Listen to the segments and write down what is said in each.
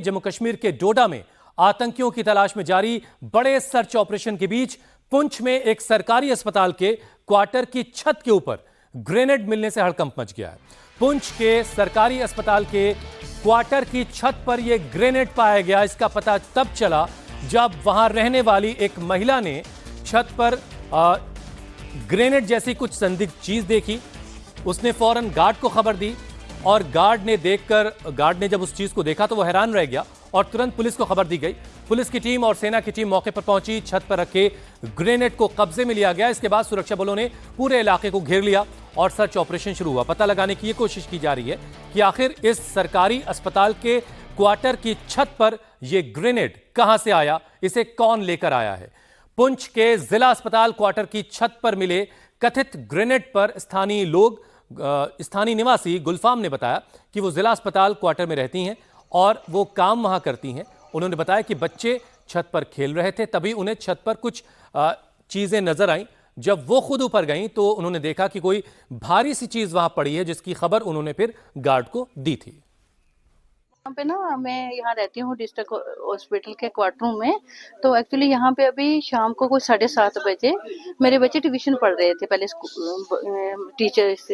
जम्मू कश्मीर के डोडा में आतंकियों की तलाश में जारी बड़े सर्च ऑपरेशन के बीच पुंछ में एक सरकारी अस्पताल के क्वार्टर की छत के ऊपर ग्रेनेड मिलने से हड़कंप मच गया है। पुंछ के सरकारी अस्पताल के क्वार्टर की छत पर यह ग्रेनेड पाया गया। इसका पता तब चला जब वहां रहने वाली एक महिला ने छत पर ग्रेनेड जैसी कुछ संदिग्ध चीज देखी। उसने फौरन गार्ड को खबर दी और गार्ड ने जब उस चीज को देखा तो वो हैरान रह गया और तुरंत पुलिस को खबर दी गई। पुलिस की टीम और सेना की टीम मौके पर पहुंची। छत पर रखे ग्रेनेड को कब्जे में लिया गया। इसके बाद सुरक्षा बलों ने पूरे इलाके को घेर लिया और सर्च ऑपरेशन शुरू हुआ। पता लगाने की यह कोशिश की जा रही है कि आखिर इस सरकारी अस्पताल के क्वार्टर की छत पर यह ग्रेनेड कहां से आया, इसे कौन लेकर आया है। पुंछ के जिला अस्पताल क्वार्टर की छत पर मिले कथित ग्रेनेड पर स्थानीय निवासी गुलफाम ने बताया कि वो जिला अस्पताल क्वार्टर में रहती हैं और वो काम वहां करती हैं। उन्होंने बताया कि बच्चे छत पर खेल रहे थे, तभी उन्हें छत पर कुछ चीजें नजर आईं। जब वो खुद ऊपर गईं तो उन्होंने देखा कि कोई भारी सी चीज वहां पड़ी है, जिसकी खबर उन्होंने फिर गार्ड को दी थी। यहाँ पे ना मैं यहाँ रहती हूँ डिस्ट्रिक्ट हॉस्पिटल के क्वार्टरों में। तो एक्चुअली यहाँ पे अभी शाम को कुछ 7:30 बजे मेरे बच्चे ट्यूशन पढ़ रहे थे। पहले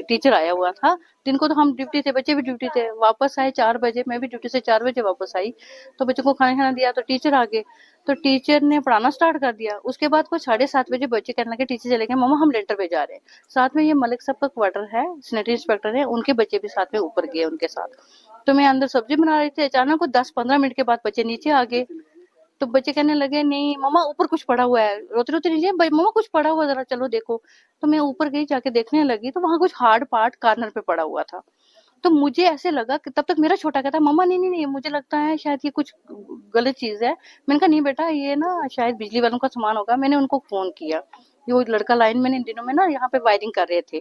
टीचर आया हुआ था। दिन को तो हम ड्यूटी थे, बच्चे भी ड्यूटी थे। वापस आए 4 बजे, मैं भी ड्यूटी से 4 बजे वापस आई। तो बच्चों को खाना दिया तो टीचर आ गए। तो टीचर ने पढ़ाना स्टार्ट कर दिया। उसके बाद कुछ 7:30 बजे बच्चे कहने लगे टीचर चले गए, मम्मा हम लेंटर पे जा रहे हैं। साथ में ये मलिक साहब का क्वार्टर है, सैनिटरी इंस्पेक्टर है, उनके बच्चे भी साथ में ऊपर गए उनके साथ। तो मैं अंदर सब्जी बना रही थी, अचानक को 10-15 मिनट के बाद बच्चे नीचे आ गए। तो बच्चे कहने लगे नहीं मम्मा ऊपर कुछ पड़ा हुआ है, रोते रोते नीचे मम्मा कुछ पड़ा हुआ, जरा चलो देखो। तो मैं ऊपर गई, जाके देखने लगी तो वहां कुछ हार्ड पार्ट कार्नर पे पड़ा हुआ था। तो मुझे ऐसे लगा कि तब तक मेरा छोटा कहता मम्मा नहीं, मुझे लगता है शायद ये कुछ गलत चीज है। मैंने कहा नहीं बेटा, ये ना शायद बिजली वालों का सामान होगा। मैंने उनको फोन किया। वो लड़का लाइन में इन दिनों में ना यहाँ पे वायरिंग कर रहे थे।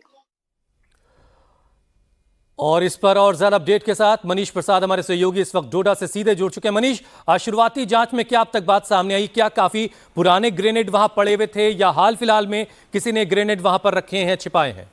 और इस पर और ज्यादा अपडेट के साथ मनीष प्रसाद हमारे सहयोगी इस वक्त डोडा से सीधे जुड़ चुके हैं। मनीष, शुरुआती जांच में क्या अब तक बात सामने आई? क्या काफी पुराने ग्रेनेड वहां पड़े हुए थे या हाल फिलहाल में किसी ने ग्रेनेड वहां पर रखे हैं, छिपाए हैं?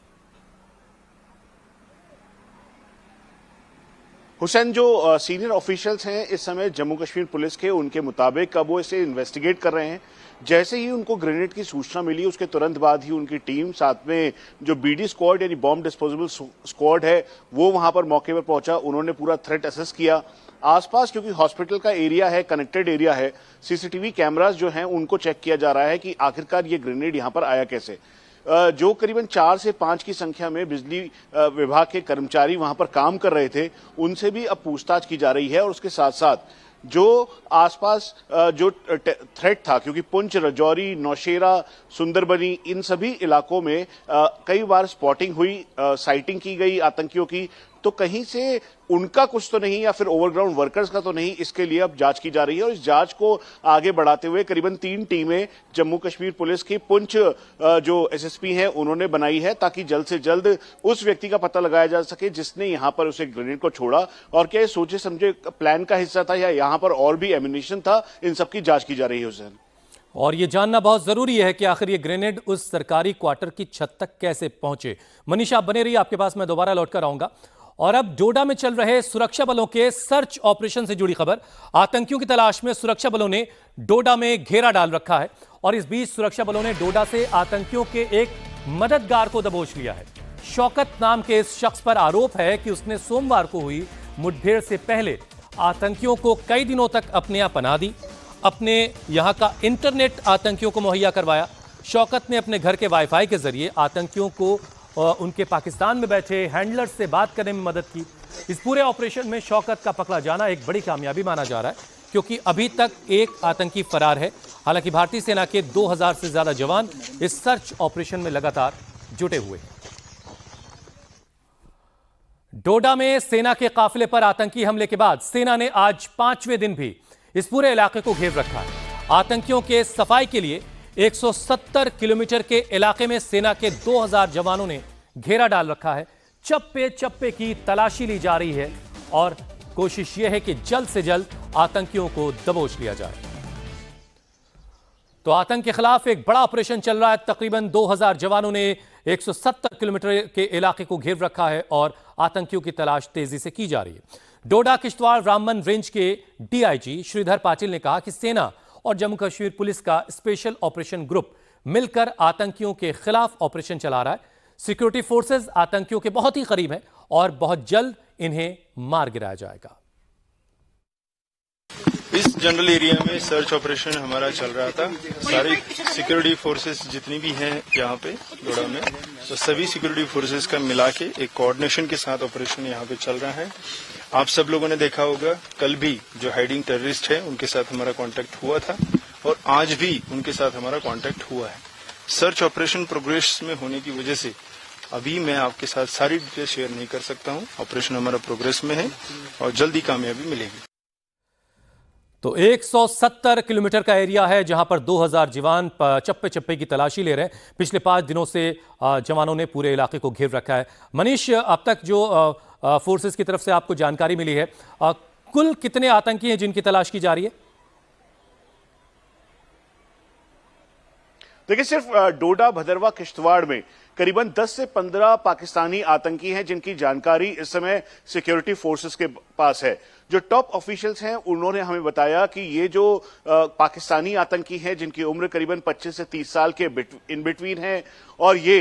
हुसैन, जो सीनियर ऑफिशियल्स हैं इस समय जम्मू कश्मीर पुलिस के, उनके मुताबिक अब वो इसे इन्वेस्टिगेट कर रहे हैं। जैसे ही उनको ग्रेनेड की सूचना मिली उसके तुरंत बाद ही उनकी टीम, साथ में जो बीडी स्क्वाड यानी बॉम्ब डिस्पोजेबल स्क्वाड है, वो वहां पर मौके पर पहुंचा। उन्होंने पूरा थ्रेट असेस किया। आसपास क्योंकि हॉस्पिटल का एरिया है, कनेक्टेड एरिया है, सीसीटीवी कैमरास जो हैं उनको चेक किया जा रहा है कि आखिरकार ये ग्रेनेड यहां पर आया कैसे। जो करीबन 4 से 5 की संख्या में बिजली विभाग के कर्मचारी वहां पर काम कर रहे थे, उनसे भी अब पूछताछ की जा रही है। और उसके साथ साथ जो आसपास जो थ्रेट था, क्योंकि पुंछ, राजौरी, नौशेरा, सुंदरबनी, इन सभी इलाकों में कई बार स्पॉटिंग हुई, साइटिंग की गई आतंकियों की। तो कहीं से उनका कुछ तो नहीं या फिर ओवरग्राउंड वर्कर्स का तो नहीं, इसके लिए अब जांच की जा रही है। और इस जांच को आगे बढ़ाते हुए करीबन 3 टीमें जम्मू कश्मीर पुलिस की पुंछ जो एसएसपी हैं उन्होंने बनाई है, ताकि जल्द से जल्द उस व्यक्ति का पता लगाया जा सके जिसने यहां पर उसे ग्रेनेड को छोड़ा। और क्या ये सोचे समझे प्लान का हिस्सा था या यहां पर और भी एम्यूनिशन था, इन सबकी जांच की जा रही है। हुसैन, और यह जानना बहुत जरूरी है कि आखिर ये ग्रेनेड उस सरकारी क्वार्टर की छत तक कैसे पहुंचे। मनीष, आप बने रहिए, आपके पास मैं दोबारा लौटकर आऊंगा। और अब डोडा में चल रहे सुरक्षा बलों के सर्च ऑपरेशन से जुड़ी खबर। आतंकियों की तलाश में सुरक्षा बलों ने डोडा में घेरा डाल रखा है और इस बीच सुरक्षा बलों ने डोडा से आतंकियों के एक मददगार को दबोच लिया है। शौकत नाम के इस शख्स पर आरोप है कि उसने सोमवार को हुई मुठभेड़ से पहले आतंकियों को कई दिनों तक अपने यहां पनाह दी, अपने यहां का इंटरनेट आतंकियों को मुहैया करवाया। शौकत ने अपने घर के वाईफाई के जरिए आतंकियों को उनके पाकिस्तान में बैठे हैंडलर्स से बात करने में मदद की। इस पूरे ऑपरेशन में शौकत का पकड़ा जाना एक बड़ी कामयाबी माना जा रहा है, क्योंकि अभी तक एक आतंकी फरार है। हालांकि भारतीय सेना के 2000 से ज्यादा जवान इस सर्च ऑपरेशन में लगातार जुटे हुए हैं। डोडा में सेना के काफिले पर आतंकी हमले के बाद सेना ने आज 5वें दिन भी इस पूरे इलाके को घेर रखा है। आतंकियों के सफाई के लिए 170 किलोमीटर के इलाके में सेना के 2000 जवानों ने घेरा डाल रखा है। चप्पे चप्पे की तलाशी ली जा रही है और कोशिश यह है कि जल्द से जल्द आतंकियों को दबोच लिया जाए। तो आतंक के खिलाफ एक बड़ा ऑपरेशन चल रहा है। तकरीबन 2000 जवानों ने 170 किलोमीटर के इलाके को घेर रखा है और आतंकियों की तलाश तेजी से की जा रही है। डोडा किश्तवाड़ रामबन रेंज के डीआईजी श्रीधर पाटिल ने कहा कि सेना और जम्मू कश्मीर पुलिस का स्पेशल ऑपरेशन ग्रुप मिलकर आतंकियों के खिलाफ ऑपरेशन चला रहा है। सिक्योरिटी फोर्सेस आतंकियों के बहुत ही करीब हैं और बहुत जल्द इन्हें मार गिराया जाएगा। इस जनरल एरिया में सर्च ऑपरेशन हमारा चल रहा था। सारी सिक्योरिटी फोर्सेस जितनी भी हैं यहाँ पे डोडा में, तो सभी सिक्योरिटी फोर्सेस का मिला के एक कोऑर्डिनेशन के साथ ऑपरेशन यहाँ पे चल रहा है। आप सब लोगों ने देखा होगा, कल भी जो हाइडिंग टेररिस्ट है उनके साथ हमारा कांटेक्ट हुआ था और आज भी उनके साथ हमारा कांटेक्ट हुआ है। सर्च ऑपरेशन प्रोग्रेस में होने की वजह से अभी मैं आपके साथ सारी डिटेल शेयर नहीं कर सकता हूँ। ऑपरेशन हमारा प्रोग्रेस में है और जल्दी कामयाबी मिलेगी। तो 170 किलोमीटर का एरिया है जहां पर 2000 जवान चप्पे चप्पे की तलाशी ले रहे हैं। पिछले 5 दिनों से जवानों ने पूरे इलाके को घेर रखा है। मनीष, अब तक जो फोर्सेस की तरफ से आपको जानकारी मिली है, कुल कितने आतंकी हैं जिनकी तलाश की जा रही है? देखिए, सिर्फ डोडा भदरवा किश्तवाड़ में करीबन 10 से 15 पाकिस्तानी आतंकी हैं जिनकी जानकारी इस समय सिक्योरिटी फोर्सेस के पास है। जो टॉप ऑफिशियल्स हैं उन्होंने हमें बताया कि ये जो पाकिस्तानी आतंकी हैं जिनकी उम्र करीबन 25 से 30 साल के इन बिटवीन है और ये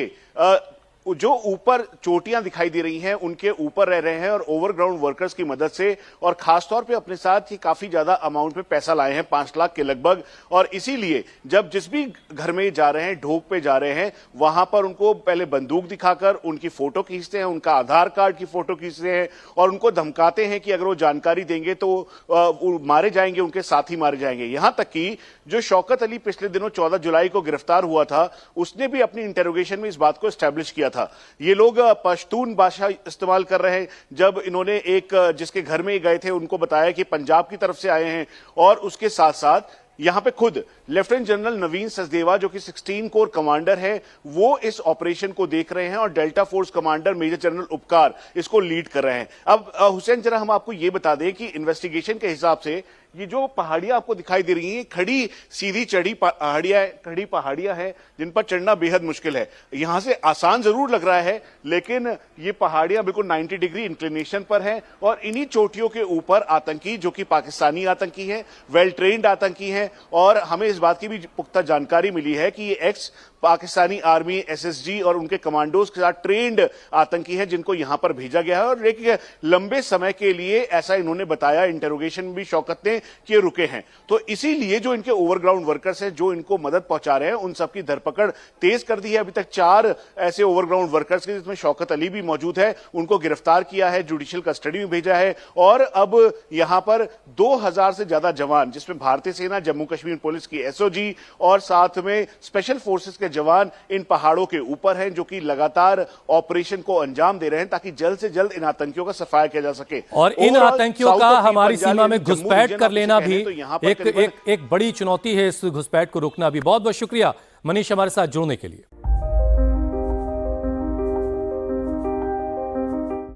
जो ऊपर चोटियां दिखाई दे रही हैं उनके ऊपर रह रहे हैं और ओवरग्राउंड वर्कर्स की मदद से, और खासतौर पे अपने साथ ही काफी ज्यादा अमाउंट में पैसा लाए हैं, 5 लाख के लगभग। और इसीलिए जब जिस भी घर में जा रहे हैं, ढोक पे जा रहे हैं, वहां पर उनको पहले बंदूक दिखाकर उनकी फोटो खींचते हैं, उनका आधार कार्ड की फोटो खींचते हैं और उनको धमकाते हैं कि अगर वो जानकारी देंगे तो वो मारे जाएंगे, उनके साथी मारे जाएंगे। यहां तक कि जो शौकत अली पिछले दिनों 14 जुलाई को गिरफ्तार हुआ था, उसने भी अपनी इंटेरोगेशन में इस बात को एस्टेब्लिश किया था। ये लोग पश्तून भाषा इस्तेमाल कर रहे हैं। जब इन्होंने एक जिसके घर में गए थे उनको बताया कि पंजाब की तरफ से आए हैं, और उसके साथ साथ यहां पे खुद लेफ्टिनेंट जनरल नवीन सचदेवा जो कि 16 कोर कमांडर है, वो इस ऑपरेशन को देख रहे हैं और Delta Force commander major general Upkar इसको लीड कर रहे हैं। अब हुसैन, जरा हम आपको ये बता दें कि इन्वेस्टिगेशन के हिसाब से ये जो पहाड़ियां आपको दिखाई दे रही हैं, खड़ी सीधी चढ़ी पहाड़ियां हैं जिन पर चढ़ना बेहद मुश्किल है। यहां से आसान जरूर लग रहा है, लेकिन ये पहाड़ियां बिल्कुल 90 डिग्री इंक्लिनेशन पर हैं और इन्हीं चोटियों के ऊपर आतंकी, जो कि पाकिस्तानी आतंकी हैं, वेल ट्रेन्ड आतंकी हैं, और हमें इस बात की भी पुख्ता जानकारी मिली है कि ये एक्स पाकिस्तानी आर्मी, एसएसजी और उनके कमांडोज के साथ ट्रेंड आतंकी हैं जिनको यहां पर भेजा गया है। और एक लंबे समय के लिए, ऐसा इन्होंने बताया इंटेरोगेशन में भी शौकत ने, कि रुके हैं। तो इसीलिए जो इनके ओवरग्राउंड वर्कर्स हैं, जो इनको मदद पहुंचा रहे हैं, उन सबकी धरपकड़ तेज कर दी है। अभी तक 4 ऐसे ओवरग्राउंड वर्कर्स के, जिसमें शौकत अली भी मौजूद है, उनको गिरफ्तार किया है, जुडिशियल कस्टडी में भेजा है। और अब यहां पर 2000 से ज्यादा जवान, जिसमें भारतीय सेना, जम्मू कश्मीर पुलिस की एसओजी और साथ में स्पेशल फोर्सेस के जवान इन पहाड़ों के ऊपर हैं, जो कि लगातार ऑपरेशन को अंजाम दे रहे हैं ताकि जल्द से जल्द इन आतंकियों का सफाया किया जा सके। और इन आतंकियों का हमारी सीमा में घुसपैठ कर लेना भी एक बड़ी चुनौती है। इस घुसपैठ को रोकना भी। बहुत बहुत शुक्रिया मनीष हमारे साथ जुड़ने के लिए।